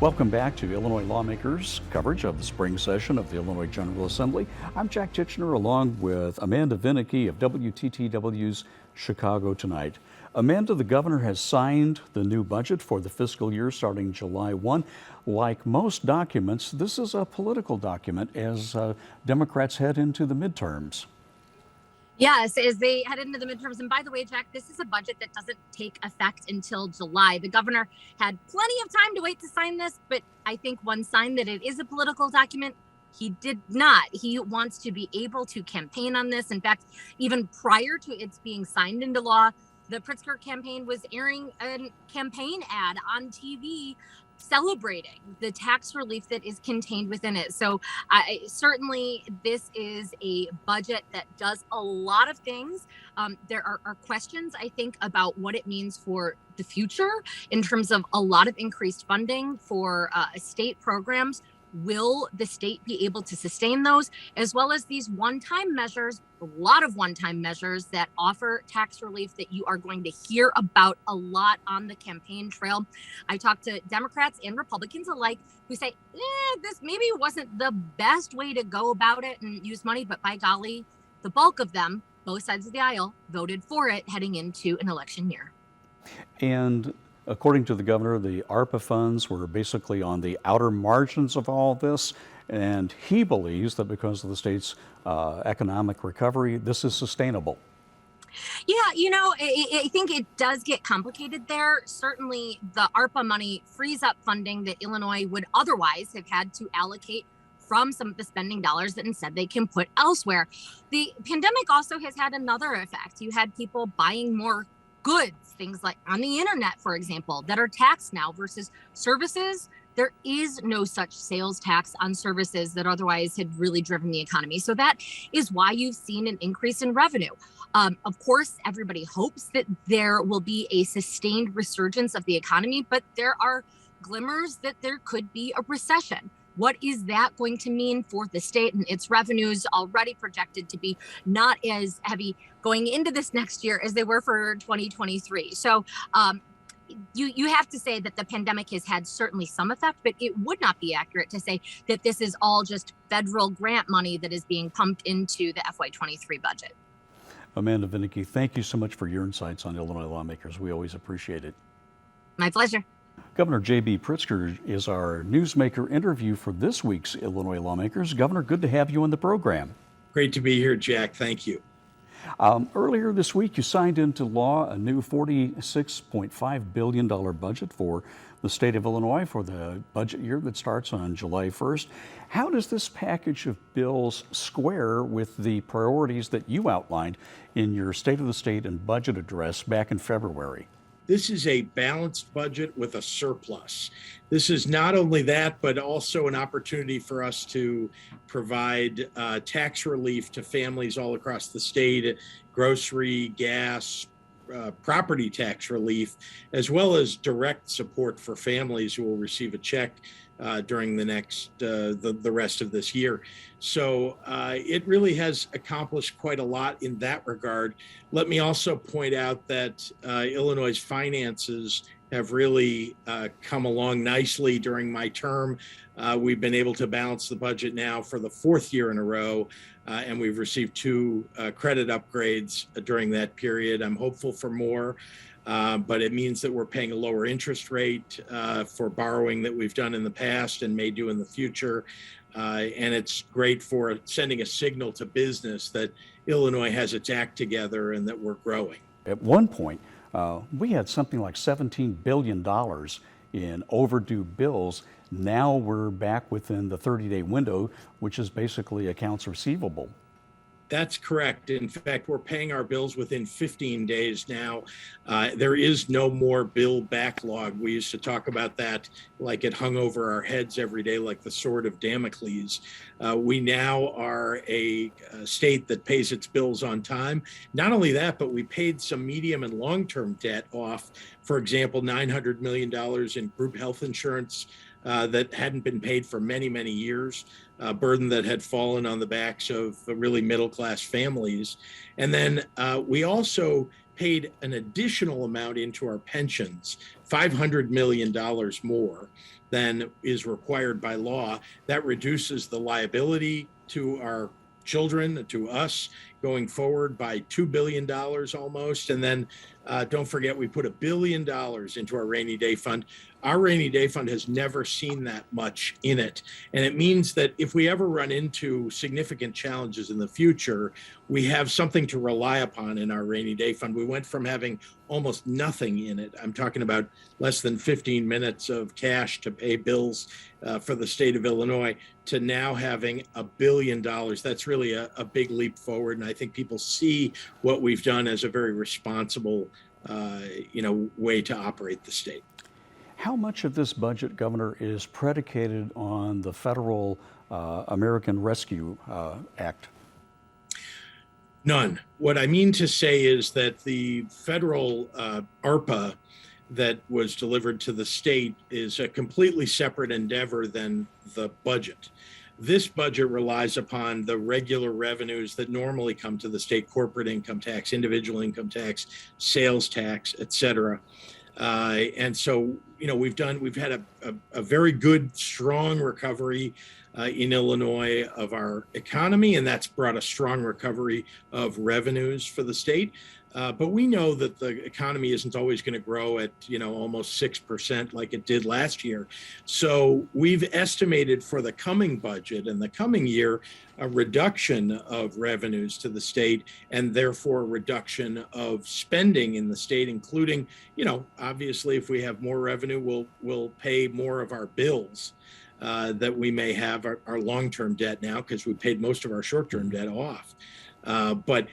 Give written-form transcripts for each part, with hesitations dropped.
Welcome back to Illinois Lawmakers coverage of the spring session of the Illinois General Assembly. I'm Jack Titchener along with Amanda Vinicky of WTTW's Chicago Tonight. Amanda, the governor has signed the new budget for the fiscal year starting July 1. Like most documents, this is a political document as Democrats head into the midterms. Yes, as they head into the midterms. And by the way, Jack, this is a budget that doesn't take effect until July. The governor had plenty of time to wait to sign this, but I think one sign that it is a political document, he did not. He wants to be able to campaign on this. In fact, even prior to its being signed into law, the Pritzker campaign was airing a campaign ad on TV celebrating the tax relief that is contained within it. So certainly this is a budget that does a lot of things. There are questions, I think, about what it means for the future in terms of a lot of increased funding for state programs. Will the state be able to sustain those, as well as these one-time measures, a lot of one-time measures that offer tax relief that you are going to hear about a lot on the campaign trail? I talked to Democrats and Republicans alike who say, this maybe wasn't the best way to go about it and use money, but by golly, the bulk of them, both sides of the aisle, voted for it heading into an election year. And according to the governor, the ARPA funds were basically on the outer margins of all this, and he believes that because of the state's economic recovery, this is sustainable. Yeah, I think it does get complicated there. Certainly, the ARPA money frees up funding that Illinois would otherwise have had to allocate from some of the spending dollars that instead they can put elsewhere. The pandemic also has had another effect. You had people buying more goods, things like on the internet, for example, that are taxed now versus services. There is no such sales tax on services that otherwise had really driven the economy. So that is why you've seen an increase in revenue. Of course, everybody hopes that there will be a sustained resurgence of the economy, but there are glimmers that there could be a recession. What is that going to mean for the state and its revenues, already projected to be not as heavy going into this next year as they were for 2023? So you have to say that the pandemic has had certainly some effect, but it would not be accurate to say that this is all just federal grant money that is being pumped into the FY23 budget. Amanda Vinicky, thank you so much for your insights on Illinois Lawmakers. We always appreciate it. My pleasure. Governor JB Pritzker is our newsmaker interview for this week's Illinois Lawmakers. Governor, good to have you on the program. Great to be here, Jack. Thank you. Earlier this week, you signed into law a new $46.5 billion budget for the state of Illinois for the budget year that starts on July 1st. How does this package of bills square with the priorities that you outlined in your State of the State and budget address back in February? This is a balanced budget with a surplus. This is not only that, but also an opportunity for us to provide tax relief to families all across the state, grocery, gas, property tax relief, as well as direct support for families who will receive a check during the rest of this year. So it really has accomplished quite a lot in that regard. Let me also point out that Illinois' finances have really come along nicely during my term. We've been able to balance the budget now for the fourth year in a row, and we've received two credit upgrades during that period. I'm hopeful for more. But it means that we're paying a lower interest rate for borrowing that we've done in the past and may do in the future. And it's great for sending a signal to business that Illinois has its act together and that we're growing. At one point, we had something like $17 billion in overdue bills. Now we're back within the 30-day window, which is basically accounts receivable. That's correct. In fact, we're paying our bills within 15 days now. There is no more bill backlog. We used to talk about that like it hung over our heads every day, like the sword of Damocles. We now are a state that pays its bills on time. Not only that, but we paid some medium and long-term debt off. For example, $900 million in group health insurance that hadn't been paid for many, many years, a burden that had fallen on the backs of really middle-class families. And then we also paid an additional amount into our pensions, $500 million more than is required by law. That reduces the liability to our children, to us, going forward by $2 billion almost. And then don't forget, we put $1 billion into our rainy day fund. Our rainy day fund has never seen that much in it. And it means that if we ever run into significant challenges in the future, we have something to rely upon in our rainy day fund. We went from having almost nothing in it. I'm talking about less than 15 minutes of cash to pay bills for the state of Illinois, to now having $1 billion. That's really a big leap forward. And I think people see what we've done as a very responsible way to operate the state. How much of this budget, Governor, is predicated on the federal American Rescue Act? None. What I mean to say is that the federal ARPA that was delivered to the state is a completely separate endeavor than the budget. This budget relies upon the regular revenues that normally come to the state: corporate income tax, individual income tax, sales tax, et cetera. And so, we've had a very good, strong recovery in Illinois of our economy, and that's brought a strong recovery of revenues for the state. But we know that the economy isn't always going to grow at, almost 6% like it did last year. So we've estimated for the coming budget and the coming year a reduction of revenues to the state, and therefore a reduction of spending in the state, including, obviously, if we have more revenue, we'll pay more of our bills that we may have, our long-term debt now, because we paid most of our short-term debt off. But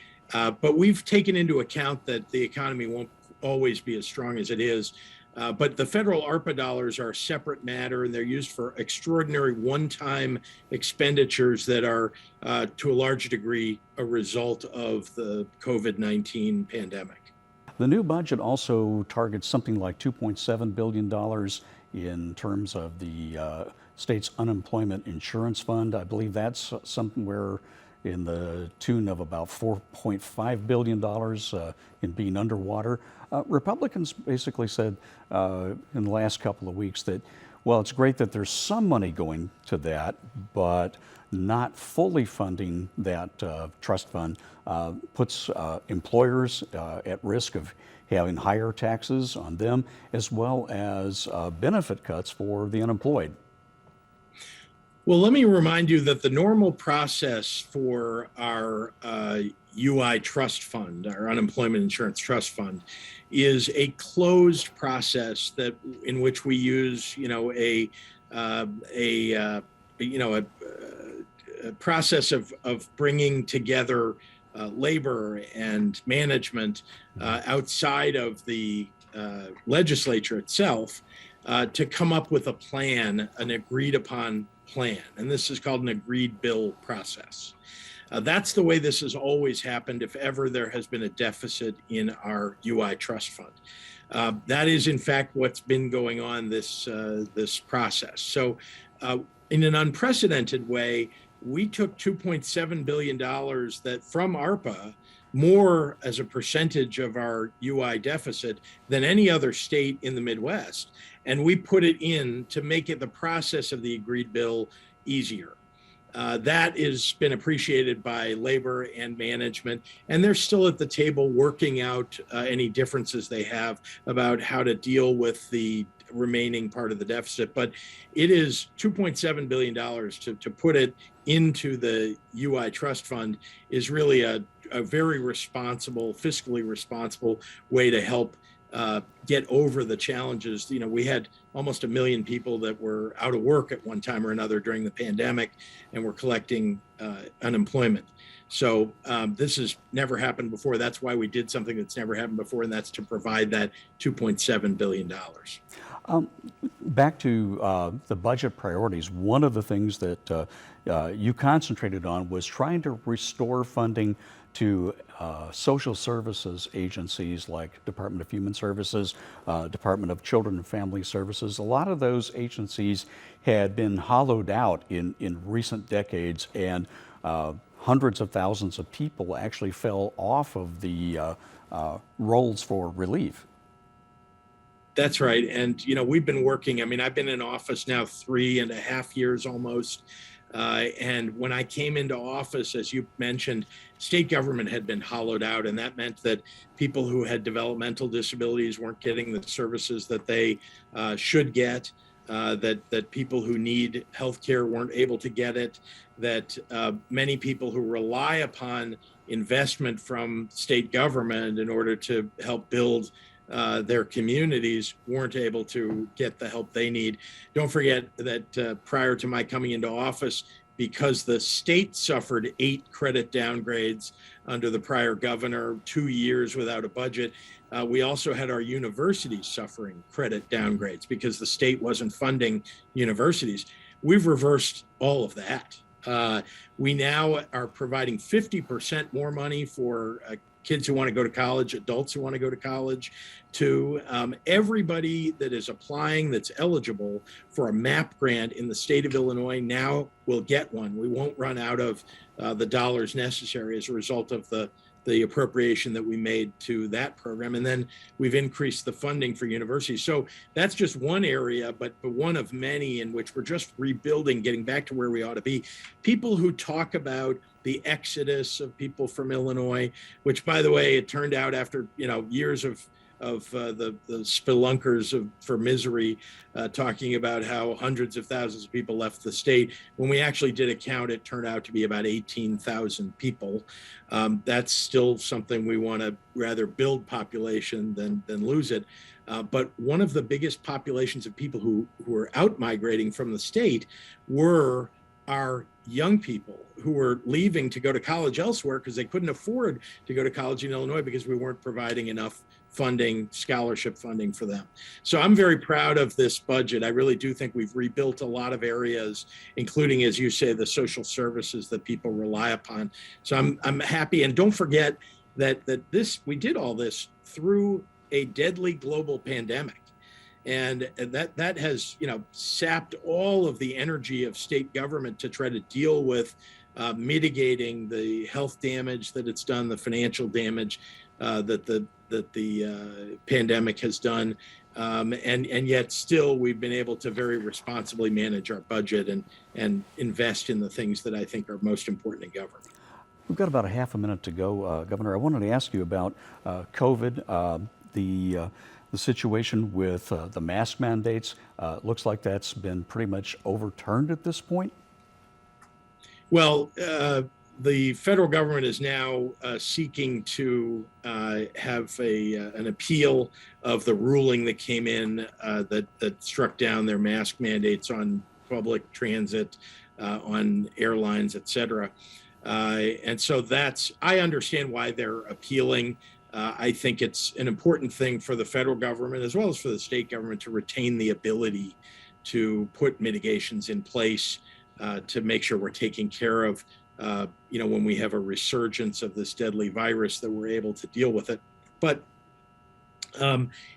we've taken into account that the economy won't always be as strong as it is. But the federal ARPA dollars are a separate matter, and they're used for extraordinary one-time expenditures that are, to a large degree, a result of the COVID-19 pandemic. The new budget also targets something like $2.7 billion in terms of the state's unemployment insurance fund. I believe that's somewhere in the tune of about $4.5 billion in being underwater. Republicans basically said in the last couple of weeks that, well, it's great that there's some money going to that, but not fully funding that trust fund puts employers at risk of having higher taxes on them, as well as benefit cuts for the unemployed. Well, let me remind you that the normal process for our UI trust fund, our unemployment insurance trust fund, is a closed process in which we use, a process of bringing together labor and management outside of the legislature itself to come up with a plan, an agreed upon plan. And this is called an agreed bill process. That's the way this has always happened if ever there has been a deficit in our UI trust fund. That is, in fact, what's been going on this process. So in an unprecedented way, we took $2.7 billion from ARPA, more as a percentage of our UI deficit than any other state in the Midwest. And we put it in to make it the process of the agreed bill easier. That has been appreciated by labor and management, and they're still at the table working out any differences they have about how to deal with the remaining part of the deficit. But it is $2.7 billion to put it into the UI trust fund is really a very responsible, fiscally responsible way to help get over the challenges. We had almost 1 million people that were out of work at one time or another during the pandemic, and we're collecting unemployment. So this has never happened before. That's why we did something that's never happened before, and that's to provide that $2.7 billion. Back to the budget priorities, one of the things that you concentrated on was trying to restore funding to social services agencies like Department of Human Services, Department of Children and Family Services. A lot of those agencies had been hollowed out in recent decades, and hundreds of thousands of people actually fell off of the roles for relief. That's right. And, we've been working. I mean, I've been in office now 3.5 years almost. And when I came into office, as you mentioned, state government had been hollowed out. And that meant that people who had developmental disabilities weren't getting the services that they should get, that people who need healthcare weren't able to get it, that many people who rely upon investment from state government in order to help build their communities weren't able to get the help they need. Don't forget that prior to my coming into office, because the state suffered 8 credit downgrades under the prior governor, 2 years without a budget, we also had our universities suffering credit downgrades because the state wasn't funding universities. We've reversed all of that. We now are providing 50% more money for kids who want to go to college, adults who want to go to college, to everybody that is applying that's eligible for a MAP grant in the state of Illinois now will get one. We won't run out of the dollars necessary as a result of the appropriation that we made to that program. And then we've increased the funding for universities. So that's just one area, but one of many in which we're just rebuilding, getting back to where we ought to be. People who talk about the exodus of people from Illinois, which, by the way, it turned out after years of the spelunkers for misery, talking about how hundreds of thousands of people left the state. When we actually did a count, it turned out to be about 18,000 people. That's still something we want to rather build population than lose it. But one of the biggest populations of people who were out migrating from the state were our young people who were leaving to go to college elsewhere because they couldn't afford to go to college in Illinois because we weren't providing enough funding, scholarship funding for them. So I'm very proud of this budget. I really do think we've rebuilt a lot of areas, including, as you say, the social services that people rely upon. So I'm happy. And don't forget that we did all this through a deadly global pandemic. And that has, sapped all of the energy of state government to try to deal with mitigating the health damage that it's done, the financial damage that the pandemic has done, and yet still we've been able to very responsibly manage our budget and invest in the things that I think are most important in government. We've got about a half a minute to go, Governor. I wanted to ask you about COVID, the situation with the mask mandates. Looks like that's been pretty much overturned at this point. Well, the federal government is now seeking to have an appeal of the ruling that came in that struck down their mask mandates on public transit, on airlines, et cetera. And so I understand why they're appealing. I think it's an important thing for the federal government as well as for the state government to retain the ability to put mitigations in place to make sure we're taking care of, when we have a resurgence of this deadly virus, that we're able to deal with it. But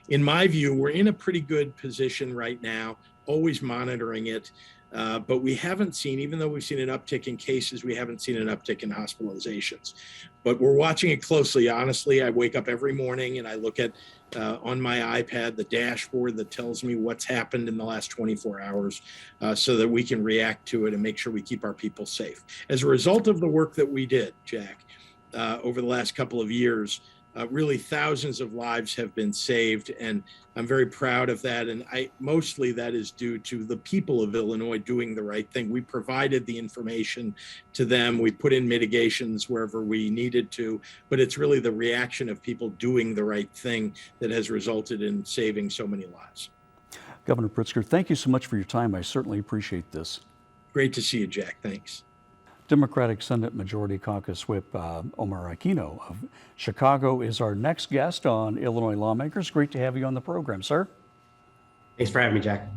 in my view, we're in a pretty good position right now, always monitoring it. But we haven't seen, even though we've seen an uptick in cases, we haven't seen an uptick in hospitalizations. But we're watching it closely. Honestly, I wake up every morning and I look at on my iPad the dashboard that tells me what's happened in the last 24 hours so that we can react to it and make sure we keep our people safe. As a result of the work that we did, Jack, over the last couple of years, really thousands of lives have been saved, and I'm very proud of that. And mostly that is due to the people of Illinois doing the right thing. We provided the information to them. We put in mitigations wherever we needed to, but it's really the reaction of people doing the right thing that has resulted in saving so many lives. Governor Pritzker, thank you so much for your time. I certainly appreciate this. Great to see you, Jack. Thanks. Democratic Senate Majority Caucus Whip Omar Aquino of Chicago is our next guest on Illinois Lawmakers. Great to have you on the program, sir. Thanks for having me, Jack.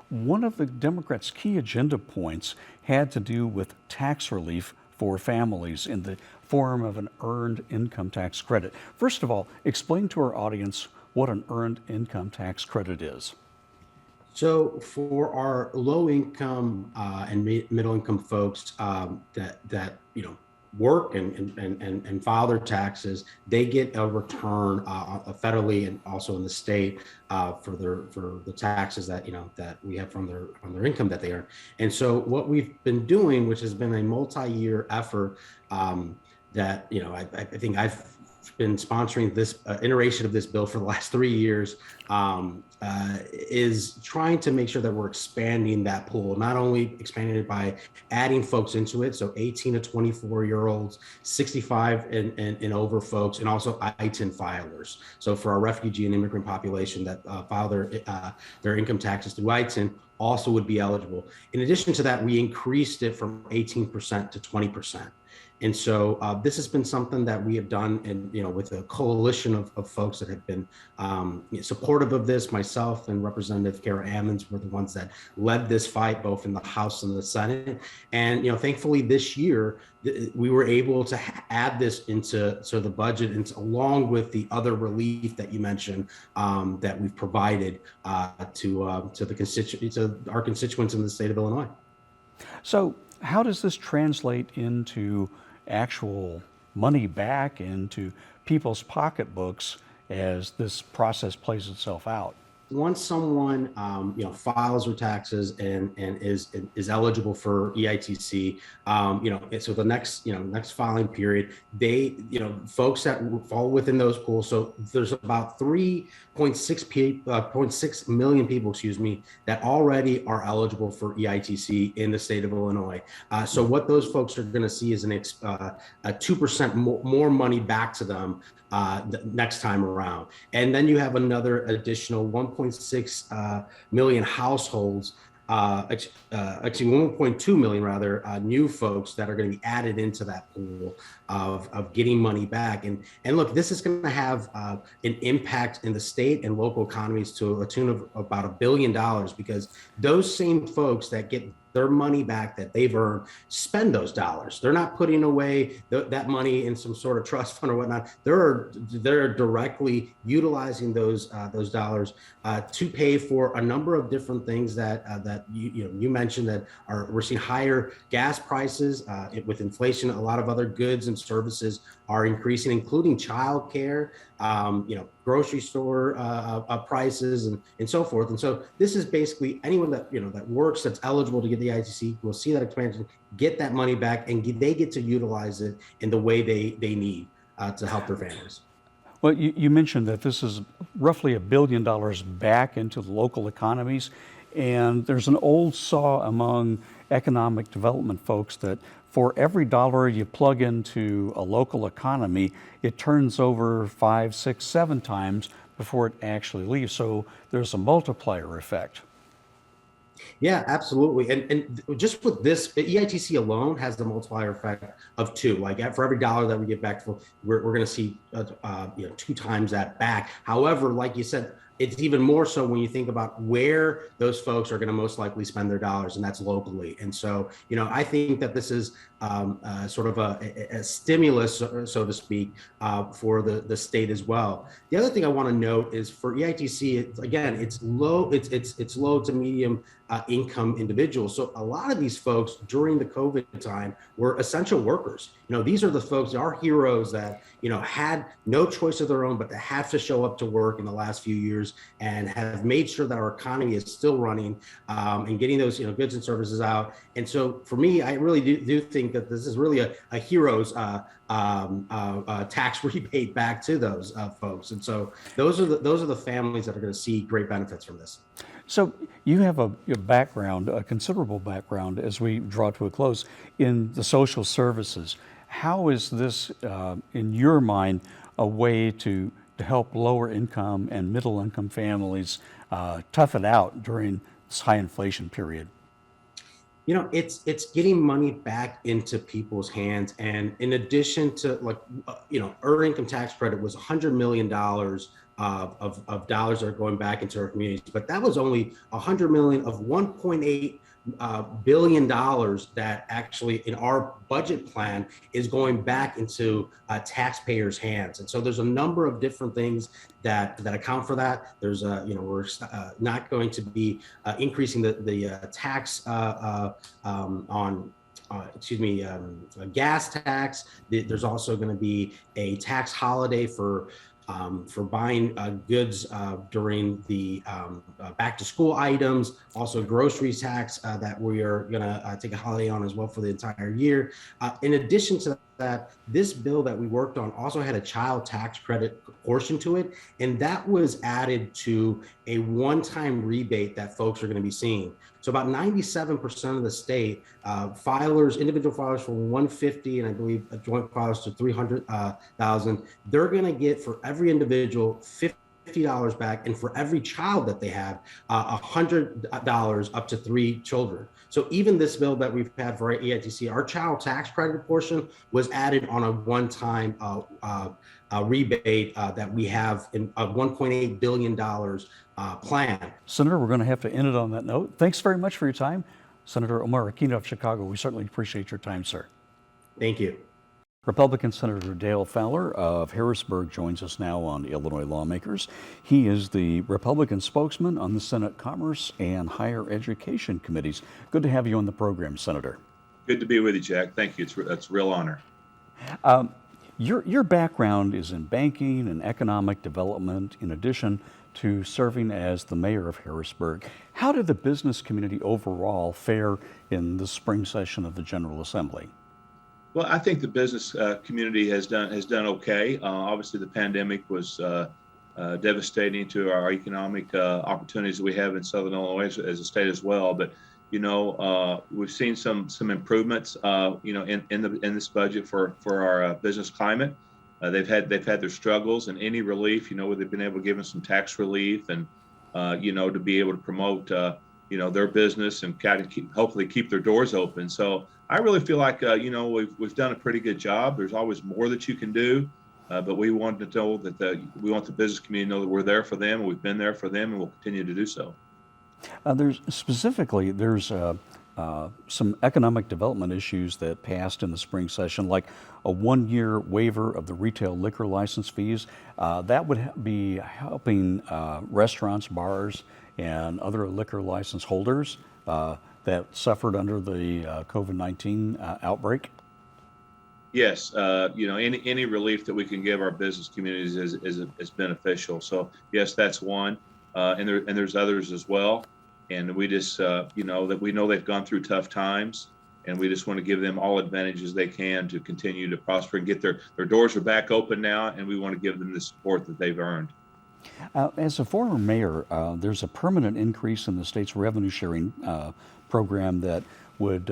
One of the Democrats' key agenda points had to do with tax relief for families in the form of an earned income tax credit. First of all, explain to our audience what an earned income tax credit is. So for our low income and middle income folks that work and file their taxes, they get a return federally and also in the state for the taxes that that we have from their income that they earn. And so what we've been doing, which has been a multi-year effort, that I think I've been sponsoring this iteration of this bill for the last 3 years, is trying to make sure that we're expanding that pool, not only expanding it by adding folks into it, so 18 to 24-year-olds, 65 and over folks, and also ITIN filers. So for our refugee and immigrant population that file their income taxes through ITIN also would be eligible. In addition to that, we increased it from 18% to 20%. And so this has been something that we have done, and with a coalition of folks that have been supportive of this. Myself and Representative Kara Ammons were the ones that led this fight, both in the House and the Senate. And thankfully this year we were able to add this into the budget, and along with the other relief that you mentioned that we've provided to our constituents in the state of Illinois. So how does this translate into actual money back into people's pocketbooks as this process plays itself out? Once someone files their taxes and is eligible for EITC, so the next filing period, they folks that fall within those pools. So there's about 3.6 million people, that already are eligible for EITC in the state of Illinois. So what those folks are going to see is a 2% more money back to them the next time around. And then you have another additional 1.6 million households, actually 1.2 million rather, new folks that are going to be added into that pool of getting money back. And look, this is going to have an impact in the state and local economies to a tune of about $1 billion, because those same folks that get their money back that they've earned spend those dollars. They're not putting away that money in some sort of trust fund or whatnot. They're directly utilizing those dollars to pay for a number of different things that you mentioned that we're seeing higher gas prices with inflation. A lot of other goods and services are increasing, including childcare, grocery store prices and so forth. And so this is basically anyone that that works, that's eligible to get the ITC will see that expansion, get that money back, and they get to utilize it in the way they need to help their families. Well, you mentioned that this is roughly $1 billion back into the local economies, and there's an old saw among economic development folks that for every dollar you plug into a local economy, it turns over 5, 6, 7 times before it actually leaves. So there's a multiplier effect. Yeah, absolutely. And just with this, EITC alone has the multiplier effect of 2. Like for every dollar that we get back, we're going to see 2 times that back. However, like you said, it's even more so when you think about where those folks are going to most likely spend their dollars, and that's locally. And so, I think that this is sort of a stimulus, so to speak, for the state as well. The other thing I want to note is for EITC, it's low to medium income individuals. So a lot of these folks during the COVID time were essential workers. These are the folks, our heroes that, had no choice of their own, but to have to show up to work in the last few years and have made sure that our economy is still running and getting those, goods and services out. And so for me, I really do think that this is really a hero's tax rebate back to those folks. And so those are the families that are going to see great benefits from this. So you have a background, a considerable background, as we draw to a close, in the social services. How is this, in your mind, a way to help lower income and middle income families tough it out during this high inflation period? It's getting money back into people's hands. And in addition to earned income tax credit was $100 million of dollars that are going back into our communities, but that was only $100 million of $1.8 billion that actually in our budget plan is going back into taxpayers' hands. And so there's a number of different things that account for that. There's we're not going to be increasing the tax on a gas tax. There's also going to be a tax holiday for buying goods during the back to school items, also groceries tax that we are going to take a holiday on as well for the entire year. In addition to that, this bill that we worked on also had a child tax credit portion to it, and that was added to a one-time rebate that folks are going to be seeing. So about 97% of the state individual filers for 150, and I believe joint filers to 300,000, they're going to get for every individual $50 back, and for every child that they have, $100 up to 3 children. So even this bill that we've had for EITC, our child tax credit portion was added on a one-time rebate that we have in a $1.8 billion plan. Senator, we're going to have to end it on that note. Thanks very much for your time. Senator Omar Aquino of Chicago, we certainly appreciate your time, sir. Thank you. Republican Senator Dale Fowler of Harrisburg joins us now on Illinois Lawmakers. He is the Republican spokesman on the Senate Commerce and Higher Education Committees. Good to have you on the program, Senator. Good to be with you, Jack. Thank you. It's a real honor. Your background is in banking and economic development, in addition to serving as the mayor of Harrisburg. How did the business community overall fare in the spring session of the General Assembly? Well, I think the business community has done okay. Obviously, the pandemic was devastating to our economic opportunities that we have in Southern Illinois as a state as well. But we've seen some improvements, in this budget for our business climate. They've had their struggles, and any relief, where they've been able to give them some tax relief and to be able to promote their business and kind of hopefully keep their doors open. So I really feel like we've done a pretty good job. There's always more that you can do, but we want to know that we want the business community to know that we're there for them, and we've been there for them, and we'll continue to do so. There's some economic development issues that passed in the spring session, like a one-year waiver of the retail liquor license fees. That would be helping restaurants, bars, and other liquor license holders that suffered under the COVID-19 outbreak. Yes, any relief that we can give our business communities is beneficial. So yes, that's one, and there's others as well. And we just, that we know they've gone through tough times, and we just want to give them all advantages they can to continue to prosper and get their doors are back open now, and we want to give them the support that they've earned. As a former mayor, there's a permanent increase in the state's revenue sharing program that would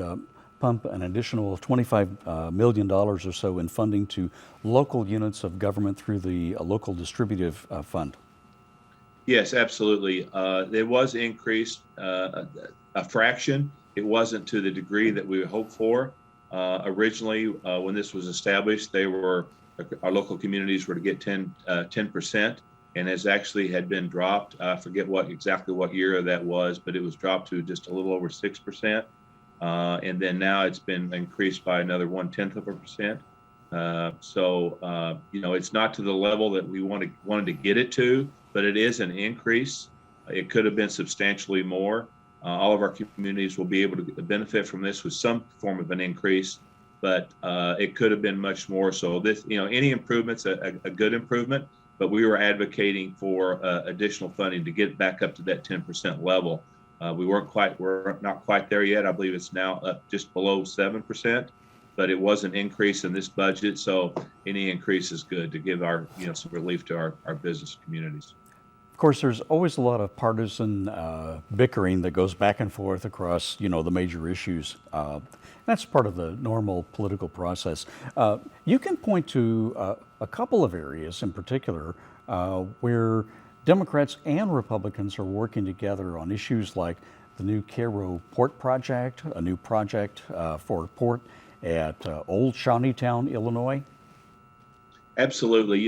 pump an additional $25 million or so in funding to local units of government through the local distributive fund. Yes, absolutely. There was increased a fraction. It wasn't to the degree that we hoped for. Originally, when this was established, our local communities were to get 10%, and has actually had been dropped. I forget exactly what year that was, but it was dropped to just a little over 6%. And then now it's been increased by another 0.1%. So it's not to the level that we wanted to get it to, but it is an increase. It could have been substantially more. All of our communities will be able to benefit from this with some form of an increase, but it could have been much more. So this, any improvement's a good improvement, but we were advocating for additional funding to get back up to that 10% level. We're not quite there yet. I believe it's now up just below 7%, but it was an increase in this budget. So any increase is good to give some relief to our business communities. Of course, there's always a lot of partisan bickering that goes back and forth across, the major issues. That's part of the normal political process. You can point to a couple of areas in particular where Democrats and Republicans are working together on issues like the new Cairo Port Project, a new project for a port at Old Shawneetown, Illinois. Absolutely.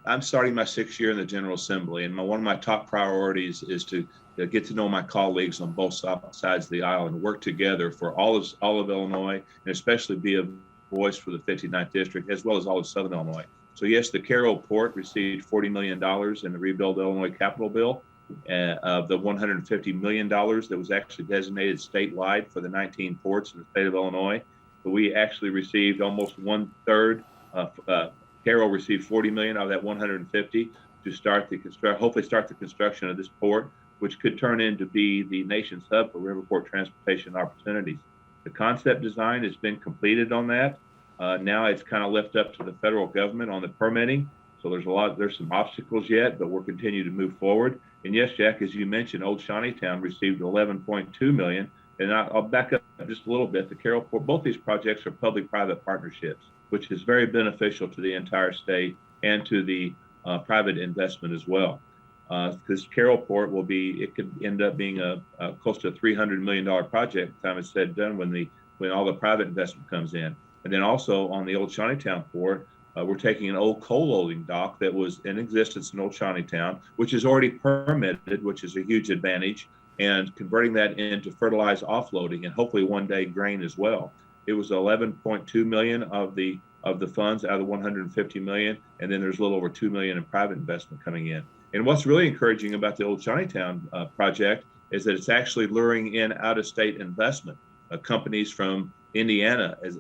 I'm starting my 6th year in the General Assembly, and one of my top priorities is to get to know my colleagues on both sides of the aisle and work together for all of Illinois, and especially be a voice for the 59th District, as well as all of Southern Illinois. So yes, the Cairo Port received $40 million in the Rebuild Illinois Capital Bill. of the $150 million that was actually designated statewide for the 19 ports in the state of Illinois. But we actually received almost 1/3. Carroll received $40 million out of that 150 to start hopefully start the construction of this port, which could turn into be the nation's hub for riverport transportation opportunities. The concept design has been completed on that. Now it's kind of left up to the federal government on the permitting. So there's some obstacles yet, but we'll continue to move forward. And yes, Jack, as you mentioned, Old Shawneetown received $11.2 million. And I'll back up just a little bit. The Carroll Port, both these projects are public-private partnerships, which is very beneficial to the entire state and to the private investment as well. Because Carroll Port it could end up being a close to a $300 million project by the time it's said and done when all the private investment comes in. And then also on the Old Shawneetown Port, we're taking an old coal loading dock that was in existence in Old Shawneetown, which is already permitted, which is a huge advantage, and converting that into fertilized offloading and hopefully one day grain as well. It was 11.2 million of the funds out of the 150 million, and then there's a little over 2 million in private investment coming in. And what's really encouraging about the Old Shawneetown project is that it's actually luring in out-of-state investment. Companies from Indiana, as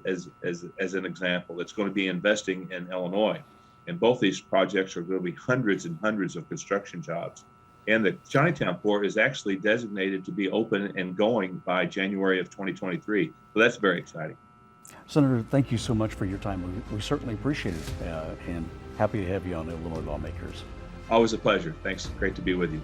an example, that's going to be investing in Illinois. And both these projects are going to be hundreds and hundreds of construction jobs. And the Shawneetown Port is actually designated to be open and going by January of 2023. So that's very exciting. Senator, thank you so much for your time. We certainly appreciate it and happy to have you on Illinois Lawmakers. Always a pleasure. Thanks. Great to be with you.